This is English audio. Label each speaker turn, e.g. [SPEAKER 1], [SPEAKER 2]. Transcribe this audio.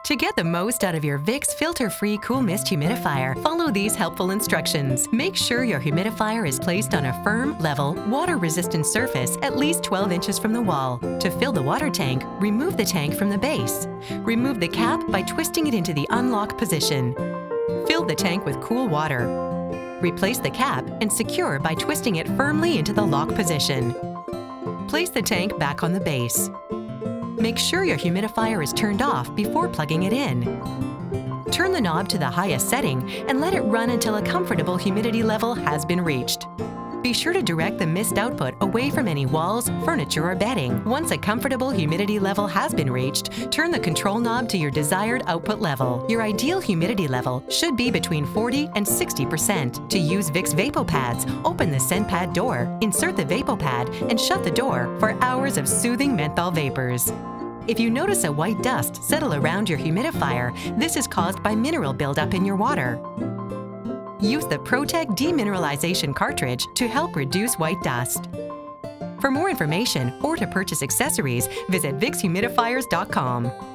[SPEAKER 1] To get the most out of your Vicks filter-free cool mist humidifier, follow these helpful instructions. Make sure your humidifier is placed on a firm, level, water-resistant surface at least 12 inches from the wall. To fill the water tank, remove the tank from the base. Remove the cap by twisting it into the unlock position. Fill the tank with cool water. Replace the cap and secure by twisting it firmly into the lock position. Place the tank back on the base. Make sure your humidifier is turned off before plugging it in. Turn the knob to the highest setting and let it run until a comfortable humidity level has been reached. Be sure to direct the mist output away from any walls, furniture, or bedding. Once a comfortable humidity level has been reached, turn the control knob to your desired output level. Your ideal humidity level should be between 40 and 60%. To use Vicks VapoPads, open the scent pad door, insert the VapoPad, and shut the door for hours of soothing menthol vapors. If you notice a white dust settle around your humidifier, this is caused by mineral buildup in your water. Use the ProTech Demineralization cartridge to help reduce white dust. For more information or to purchase accessories, visit VicksHumidifiers.com.